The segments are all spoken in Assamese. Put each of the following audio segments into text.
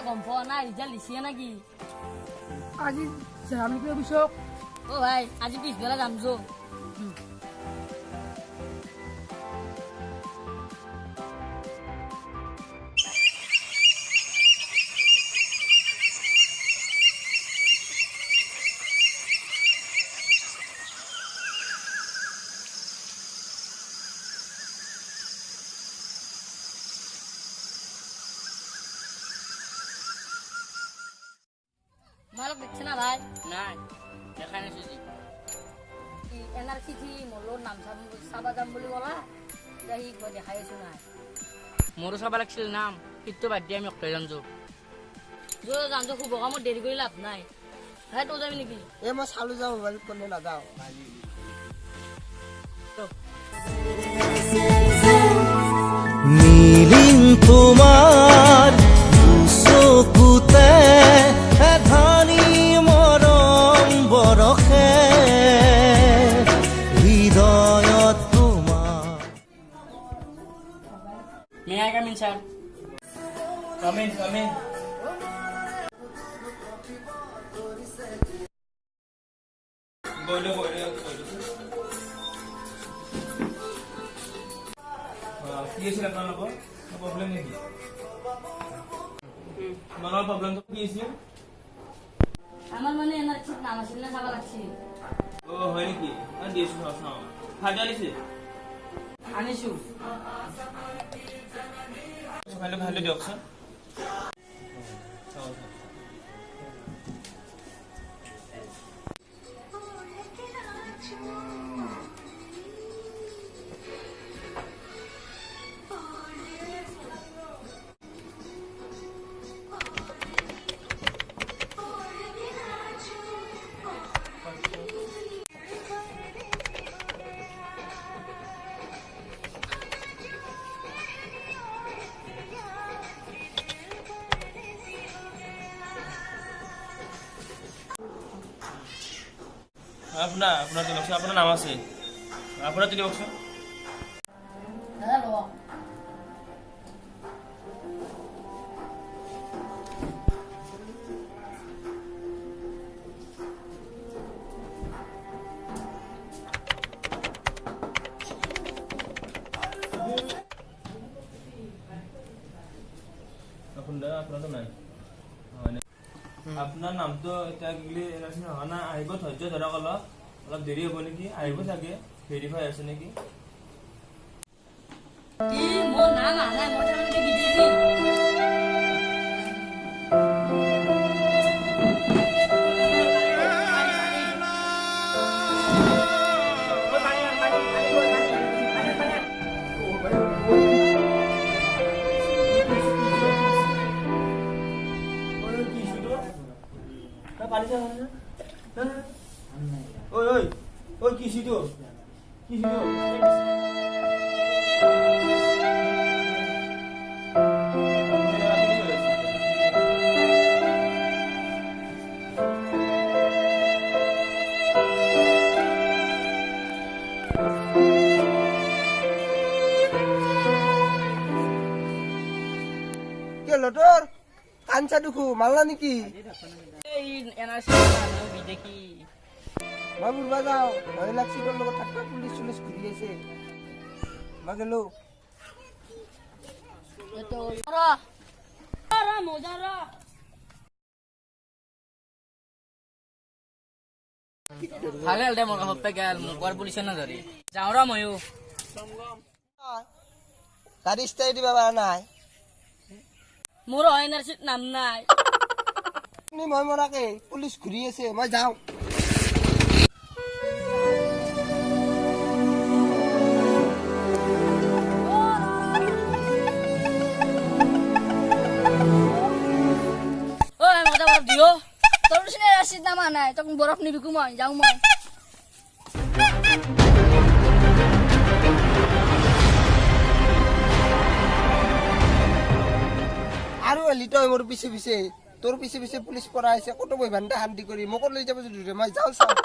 গম পোৱা নাই ৰিজাল্ট দিছে নেকি আজি যাম নেকি অভিষেক অ ভাই আজি পিছবেলা যাম যো মালক দেখছে না ভাই নাই দেখা নাইছো জি এনার চিঠি মোর নাম চাবা যাম বুলি কলা এতিয়া সি মই দেখাই আছো নাই মোৰো চাব লাগিছিল নাম কিন্তু বাদ দি আমি অকলে যাম যো যাম যো শুভ কামত দেৰি কৰি লাভ নাই ভাই তই যাবি নেকি এই মই চালো যাওঁ মোবাইল কোনে নাযাওঁ নীলিম তোমার চকুতে ধানি মৰম বৰষে হৃদয়ত তোমাৰ may I come in sir Come in. Boilo. কি আছিল আপোনালোকৰ প্ৰব্লেম নেকি মনৰ প্ৰব্লেমটো কি আছিল আমার মানে এনার চিঠি নাম আছিল না চাবা লাগছিল অ হয় নেকি দিছো চাওঁ ফাইদা দিছে আনিছো ভালে দিয়কচোন আপোনাৰ দিয়কচোন আপোনাৰ নাম আছে আপোনাৰ দিয়কচোন দাদা ল আপোনাৰতো নাই আপোনাৰ নামটো এতিয়া কি হোৱা নাই আহিব ধৈৰ্য ধৰক অলপ দেৰি হ'ব নেকি আহিব চাগে ভেৰিফাই আছে নেকি কি মোৰ নাম আনা মই তাকে বিদেশি ঐ কি সিটো লটৰ কাঞ্চা দুখু মাৰলা নেকি এই এনআৰসি বিদেশি মই বুঢ়া যাওঁ ভয় লাগছি তোৰ লগত থাকবা পুলিচ চুলিচ ঘূৰি আছে মই গেলো মজা ৰ ভালে হল দে মোৰ হপ্তাহ গেল মোক আৰ পুলিশে না ধৰে যাওঁ ৰ ময়ো গাড়ী ষ্টাৰি দিবা পৰা নাই মোৰ এনাৰ্সিৰ নাম নাই মই মৰাকে পুলিচ ঘূৰি আছে মই যাওঁ ও আমি কথা বলব দিও তোর সিনে এনার্সির নাম নাই তখন বরফ নিবি মই যাও মই আৰু এলি তই মোৰ পিছে পিছে তোৰ পিছে পিছে পুলিচ পৰা আছে কত বই ভান্ডা শান্তি কৰি মোক লৈ যাব যদি মই যাওঁ চাওঁ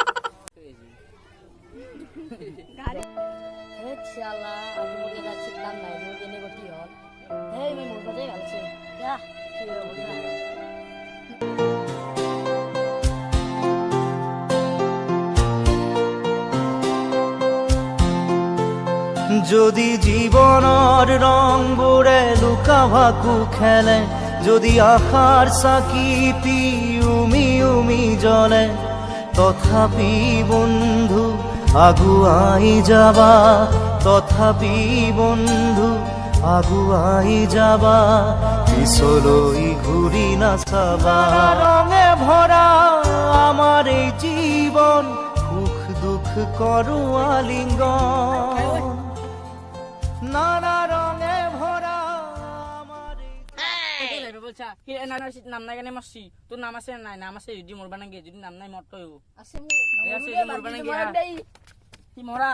শালা আমি মোকে এনার্সির নাম নাই মোকে এনে গতি হল হেই মই মোর কথাই ভালছে যা কি হবে যদি জীৱনৰ ৰংবোৰে লুকা ভাকু খেলে, যদি আশাৰ চাকিটি উমি উমি জ্বলে, তথাপি বন্ধু আগুৱাই যাবা, তথাপি বন্ধু আগুৱাই যাবা, পিছলৈ ঘূৰি নাচাবা। ৰঙে ভৰা আমাৰ এই জীৱন, সুখ দুখ কৰো আলিঙ্গন, নানা রঙে ভরা আমার এই বলছা কি এনআরসি নাম নাই কেন মারছি তোর নাম আছে নাই নাম আছে যদি মরবা না গিয়ে যদি নাম নাই মরতে হইব আছে মরবা না গিয়ে কি মরা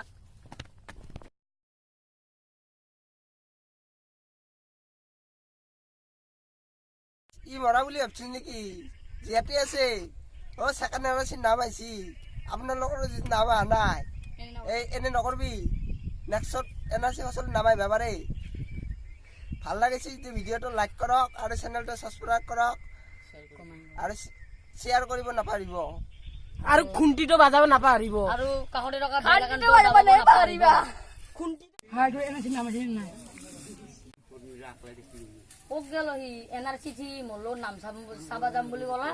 ই মৰা বুলি ভাবছিল নেকি? যিয়াতে আছে অ ছেকেণ্ড এনআৰচি নাম আহিছি, আপোনালোকৰ যদি নাম অহা নাই এই এনে নকৰবি। নেক্সট এনআৰচি ফচল নাম আহিবা পাৰে। ভাল লাগিছে যদি ভিডিঅ'টো লাইক কৰক আৰু চেনেলটো ছাবস্ক্ৰাইব কৰক আৰু শ্বেয়াৰ কৰিব নাপাহৰিব আৰু খুন্তিটো বাজাব নাপাহৰিব আৰু কাষতে থকা বেলাকানটো বাজাব নাপাহৰিবা। হাইটো এনে নাম আছে নাই কক গেল সি এনআৰচি থি মল্লৰ নাম চাবা যাম বুলি ক'লা,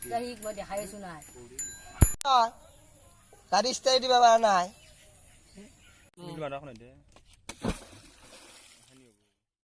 এতিয়া সি মই দেখাই আছো নাই গাড়ী ষ্টাইল দিবা পৰা নাই। কিবা এটা